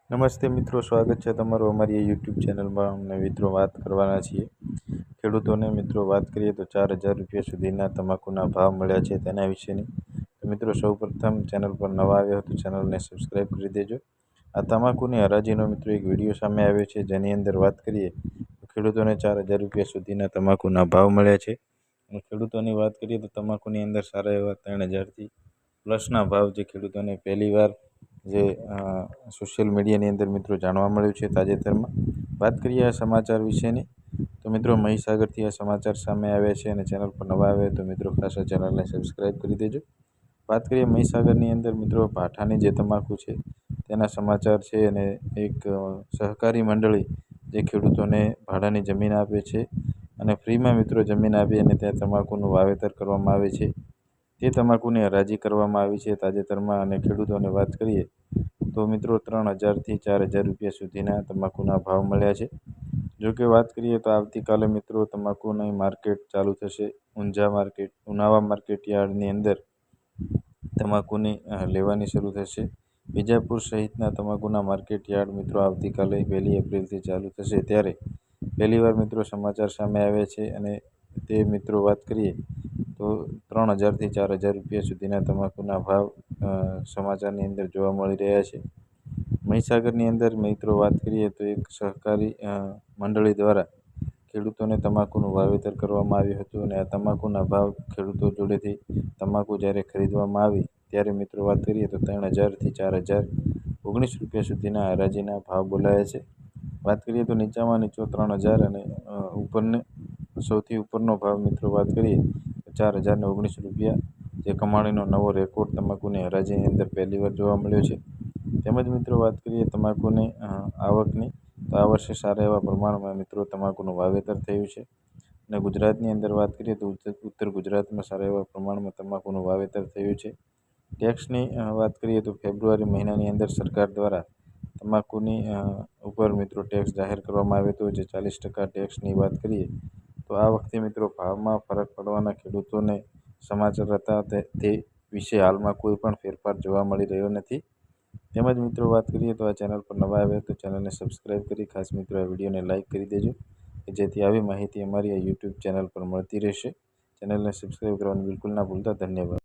નમસ્તે મિત્રો, સ્વાગત છે તમારું અમારી યુટ્યુબ ચેનલમાં. અમને મિત્રો વાત કરવાના છીએ ખેડૂતોને. મિત્રો વાત કરીએ તો 4,000 રૂપિયા સુધીના તમાકુના ભાવ મળ્યા છે તેના વિશેની. તો મિત્રો સૌપ્રથમ ચેનલ પર નવા આવ્યા તો ચેનલને સબસ્ક્રાઈબ કરી દેજો. આ તમાકુની હરાજીનો મિત્રો એક વિડીયો સામે આવ્યો છે, જેની અંદર વાત કરીએ તો ખેડૂતોને 4,000 રૂપિયા સુધીના તમાકુના ભાવ મળ્યા છે. અને ખેડૂતોની વાત કરીએ તો તમાકુની અંદર સારા એવા 3,000થી પ્લસના ભાવ જે ખેડૂતોને પહેલીવાર જે સોશિયલ મીડિયાની અંદર મિત્રો જાણવા મળ્યું છે તાજેતરમાં. વાત કરીએ આ સમાચાર વિશેની તો મિત્રો મહીસાગરથી આ સમાચાર સામે આવ્યા છે, અને ચેનલ પર નવા આવે તો મિત્રો ખાસ આ ચેનલને સબસ્ક્રાઈબ કરી દેજો. વાત કરીએ મહીસાગરની અંદર મિત્રો ભાઠાની જે તમાકુ છે તેના સમાચાર છે, અને એક સહકારી મંડળી જે ખેડૂતોને ભાડાની જમીન આપે છે અને ફ્રીમાં મિત્રો જમીન આપી અને ત્યાં તમાકુનું વાવેતર કરવામાં આવે છે, તે તમાકુની હરાજી કરવામાં આવી છે તાજેતરમાં. અને ખેડૂતોને વાત કરીએ તો મિત્રો 3,000થી 4,000 રૂપિયા સુધીના તમાકુના ભાવ મળ્યા છે. જોકે વાત કરીએ તો આવતીકાલે મિત્રો તમાકુની માર્કેટ ચાલુ થશે. ઉનાવા માર્કેટ યાર્ડની અંદર તમાકુની લેવાની શરૂ થશે. વિજાપુર સહિતના તમાકુના માર્કેટ યાર્ડ મિત્રો આવતીકાલે 1 એપ્રિલથી ચાલુ થશે. ત્યારે પહેલીવાર મિત્રો સમાચાર સામે આવ્યા છે, અને તે મિત્રો વાત કરીએ તો 3,000થી 4,000 રૂપિયા સુધીના તમાકુના ભાવ સમાચારની અંદર જોવા મળી રહ્યા છે. મહીસાગરની અંદર મિત્રો વાત કરીએ તો એક સહકારી મંડળી દ્વારા ખેડૂતોને તમાકુનું વાવેતર કરવામાં આવ્યું હતું, અને આ તમાકુના ભાવ ખેડૂતો જોડેથી તમાકુ જ્યારે ખરીદવામાં આવી ત્યારે મિત્રો વાત કરીએ તો 3,000થી 4,019 રૂપિયા સુધીના હરાજીના ભાવ બોલાયા છે. વાત કરીએ તો નીચામાં નીચો 3,000 અને સૌથી ઉપરનો ભાવ મિત્રો વાત કરીએ તો 4,019 રૂપિયા, જે કમાણીનો નવો રેકોર્ડ તમાકુની હરાજીની અંદર પહેલીવાર જોવા મળ્યો છે. તેમજ મિત્રો વાત કરીએ તમાકુની આવકની તો આ વર્ષે સારા એવા પ્રમાણમાં મિત્રો તમાકુનું વાવેતર થયું છે. અને ગુજરાતની અંદર વાત કરીએ તો ઉત્તર ગુજરાતમાં સારા એવા પ્રમાણમાં તમાકુનું વાવેતર થયું છે. ટેક્સની વાત કરીએ તો ફેબ્રુઆરી મહિનાની અંદર સરકાર દ્વારા તમાકુની ઉપર મિત્રો ટેક્સ જાહેર કરવામાં આવ્યો હતો, જે 40% ટેક્સની વાત કરીએ તો આ વખતે મિત્રો ભાવમાં ફરક પડવાના ખેડૂતોને સમાચાર હતા, તે વિશે હાલમાં કોઈ પણ ફેરફાર જોવા મળી રહ્યો નથી. તેમજ મિત્રો વાત કરીએ તો આ ચેનલ પર નવા આવ્યા તો ચેનલને સબસ્ક્રાઈબ કરી ખાસ મિત્રો આ વિડીયોને લાઇક કરી દેજો, કે જેથી આવી માહિતી અમારી આ યુટ્યુબ ચેનલ પર મળતી રહેશે. ચેનલને સબસ્ક્રાઈબ કરવાનું બિલકુલ ના ભૂલતા. ધન્યવાદ.